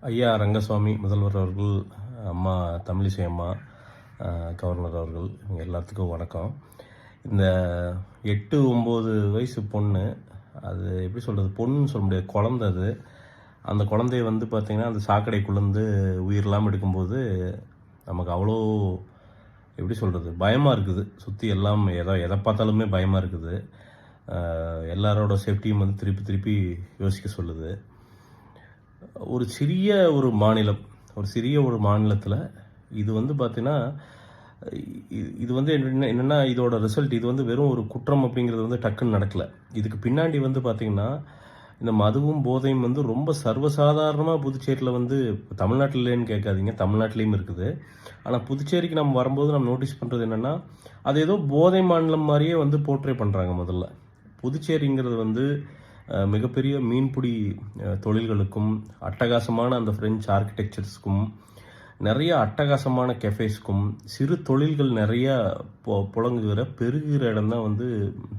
ஐயா ரங்கசுவாமி முதல்வர் அவர்கள், அம்மா தமிழிசை அம்மா, கவர்னர் அவர்கள், இவங்க எல்லாத்துக்கும் வணக்கம். இந்த 8-9 வயசு பொண்ணு, அது எப்படி சொல்கிறது, பொண்ணுன்னு சொல்ல முடியாது, குழந்தை அது. அந்த குழந்தைய வந்து பார்த்திங்கன்னா அந்த சாக்கடைக்குள்ளேருந்து உயிர் இல்லாமல் எடுக்கும்போது நமக்கு அவ்வளோ எப்படி சொல்கிறது, பயமாக இருக்குது. சுற்றி எல்லாம் எதை பார்த்தாலுமே பயமாக இருக்குது. எல்லாரோட சேஃப்டியும் வந்து திருப்பி திருப்பி யோசிக்க சொல்லுது. ஒரு சிறிய ஒரு மாநிலத்தில் இது வந்து பார்த்தீங்கன்னா, இது வந்து என்னென்னா இதோட ரிசல்ட், இது வந்து வெறும் ஒரு குற்றம் அப்படிங்கிறது வந்து டக்குன்னு நடக்கலை. இதுக்கு பின்னாடி வந்து பார்த்திங்கன்னா இந்த மதுவும் போதையும் வந்து ரொம்ப சர்வசாதாரணமாக புதுச்சேரியில் வந்து, தமிழ்நாட்டில் இல்லைன்னு கேட்காதீங்க, தமிழ்நாட்டிலையும் இருக்குது. ஆனால் புதுச்சேரிக்கு நம்ம வரும்போது நம்ம நோட்டீஸ் பண்ணுறது என்னென்னா, அது ஏதோ போதை மாநிலம் மாதிரியே வந்து போர்ட்ரே பண்ணுறாங்க. முதல்ல புதுச்சேரிங்கிறது வந்து மிகப்பெரிய மீன்பிடி தொழில்களுக்கும், அட்டகாசமான அந்த ஃப்ரெஞ்ச் ஆர்கிடெக்சர்ஸ்க்கும், நிறைய அட்டகாசமான கெஃபேஸ்க்கும், சிறு தொழில்கள் நிறையா புழங்குகிற பெருகிற இடம் தான் வந்து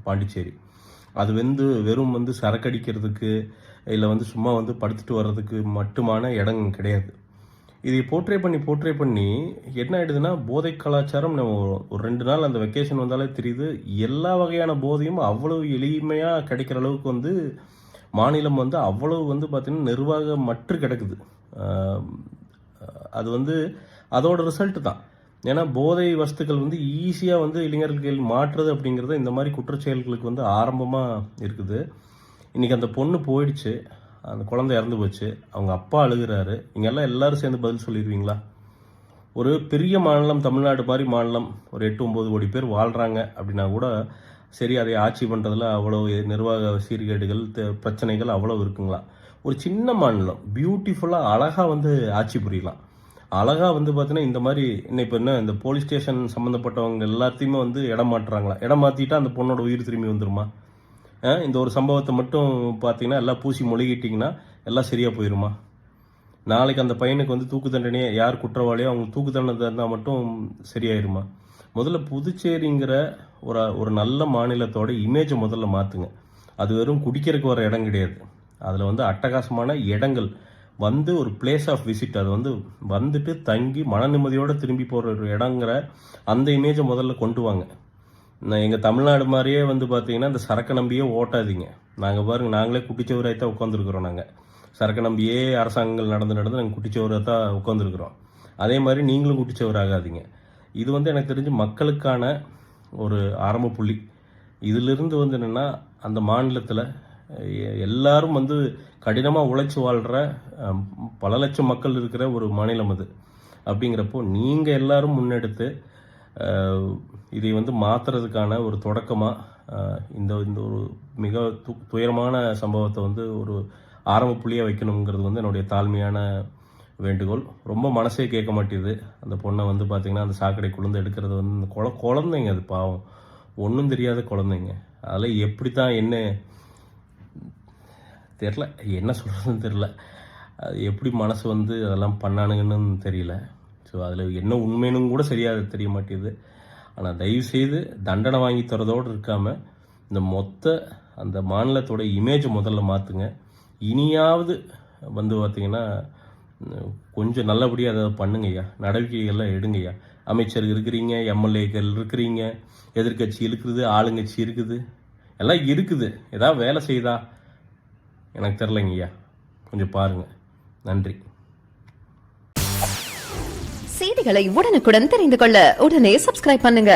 பாண்டிச்சேரி. அது வந்து வெறும் வந்து சரக்கடிக்கிறதுக்கு இல்லை வந்து சும்மா வந்து படுத்துட்டு வர்றதுக்கு மட்டுமான இடம் கிடையாது. இதை போர்ட்ரே பண்ணி என்ன ஆகிடுதுன்னா, போதை கலாச்சாரம். நம்ம ஒரு 2 நாள் அந்த வெக்கேஷன் வந்தாலே தெரியுது, எல்லா வகையான போதையும் அவ்வளவு எளிமையாக கிடைக்கிற அளவுக்கு வந்து மாநிலம் வந்து அவ்வளவு வந்து பார்த்திங்கன்னா நிர்வாகமற்று கிடக்குது. அது வந்து அதோட ரிசல்ட்டு தான். ஏன்னா போதை வஸ்துக்கள் வந்து ஈஸியாக வந்து இளைஞர்கள் மாற்றுறது அப்படிங்கிறது இந்த மாதிரி குற்றச்செயல்களுக்கு வந்து ஆரம்பமாக இருக்குது. இன்றைக்கி அந்த பொண்ணு போயிடுச்சு, அந்த குழந்தை இறந்து போச்சு, அவங்க அப்பா அழுகிறாரு. இங்கெல்லாம் எல்லோரும் சேர்ந்து பதில் சொல்லிடுவீங்களா? ஒரு பெரிய மாநிலம், தமிழ்நாடு மாதிரி மாநிலம், ஒரு 8-9 கோடி பேர் வாழ்கிறாங்க அப்படின்னா கூட சரி, அதை ஆட்சி பண்ணுறதுல அவ்வளோ நிர்வாக சீர்கேடுகள், பிரச்சனைகள் அவ்வளோ இருக்குங்களா? ஒரு சின்ன மாநிலம் பியூட்டிஃபுல்லாக அழகாக வந்து ஆட்சி புரியலாம். அழகாக வந்து பார்த்தீங்கன்னா இந்த மாதிரி இப்போ இந்த போலீஸ் ஸ்டேஷன் சம்மந்தப்பட்டவங்க எல்லாத்தையுமே வந்து இடம் மாட்டுறாங்களா? இடம் மாற்றிட்டா அந்த பொண்ணோட உயிர் திரும்பி வந்துருமா? இந்த ஒரு சம்பவத்தை மட்டும் பார்த்தீங்கன்னா எல்லாம் பூசி மொழிகிட்டிங்கன்னா எல்லாம் சரியாக போயிடுமா? நாளைக்கு அந்த பையனுக்கு வந்து தூக்கு தண்டனையே, யார் குற்றவாளியோ அவங்களுக்கு தூக்கு தண்டனை தந்தால் மட்டும் சரியாயிருமா? முதல்ல புதுச்சேரிங்கிற ஒரு நல்ல மாநிலத்தோட இமேஜை முதல்ல மாற்றுங்க. அது வெறும் குடிக்கிறதுக்கு வர இடம் கிடையாது. அதில் வந்து அட்டகாசமான இடங்கள் வந்து ஒரு பிளேஸ் ஆஃப் விசிட், அது வந்து வந்துட்டு தங்கி மன நிம்மதியோடு திரும்பி போகிற ஒரு இடங்கிற அந்த இமேஜை முதல்ல கொண்டு வாங்க. எங்கள் தமிழ்நாடு மாதிரியே வந்து பார்த்தீங்கன்னா இந்த சரக்கு நம்பியே ஓட்டாதீங்க. நாங்கள் பாருங்கள், நாங்களே குட்டிச்சவராக தான் உட்காந்துருக்குறோம். நாங்கள் சரக்கு நம்பியே அரசாங்கங்கள் நடந்து நாங்கள் குட்டிச்சவராக தான் உட்காந்துருக்குறோம். அதே மாதிரி நீங்களும் குட்டிச்சவராகாதீங்க. இது வந்து எனக்கு தெரிஞ்சு மக்களுக்கான ஒரு ஆரம்ப புள்ளி. இதிலிருந்து வந்து என்னென்னா, அந்த மாநிலத்தில் எல்லாரும் வந்து கடினமாக உழைச்சி வாழ்கிற பல லட்சம் மக்கள் இருக்கிற ஒரு மாநிலம் அது. அப்படிங்கிறப்போ நீங்கள் எல்லாரும் முன்னெடுத்து இதை வந்து மாற்றுறதுக்கான ஒரு தொடக்கமாக இந்த ஒரு மிக துயரமான சம்பவத்தை வந்து ஒரு ஆரம்ப புள்ளியாக வைக்கணுங்கிறது வந்து என்னுடைய தாழ்மையான வேண்டுகோள். ரொம்ப மனசே கேட்க மாட்டேது. அந்த பொண்ணை வந்து பார்த்திங்கன்னா அந்த சாக்கடைக்குள்ளேருந்து எடுக்கிறது வந்து இந்த குழந்தைங்க, அது பாவம், ஒன்றும் தெரியாத குழந்தைங்க. அதில் எப்படி தான் என்ன தெரில, என்ன சொல்கிறதுன்னு தெரில. அது எப்படி மனசு வந்து அதெல்லாம் பண்ணானுங்கன்னு தெரியல. ஸோ அதில் என்ன உண்மைன்னு கூட சரியாக தெரிய மாட்டேது. ஆனால் தயவுசெய்து தண்டனை வாங்கி தரதோடு இருக்காமல் இந்த அந்த மாநிலத்தோட இமேஜை முதல்ல மாற்றுங்க. இனியாவது வந்து பார்த்திங்கன்னா கொஞ்சம் நல்லபடியாக அதை பண்ணுங்கய்யா, நடவடிக்கைகள்லாம் எடுங்கய்யா. அமைச்சர் இருக்கிறீங்க, எம்எல்ஏக்கள் இருக்கிறீங்க, எதிர்கட்சி இருக்குது, ஆளுங்கட்சி இருக்குது, எல்லாம் இருக்குது. ஏதாவது வேலை செய்தா எனக்கு தெரிலங்கய்யா, கொஞ்சம் பாருங்கள். நன்றி. செய்திகளை உடனுக்குடன் தெரிந்து கொள்ள உடனே சப்ஸ்கிரைப் பண்ணுங்க.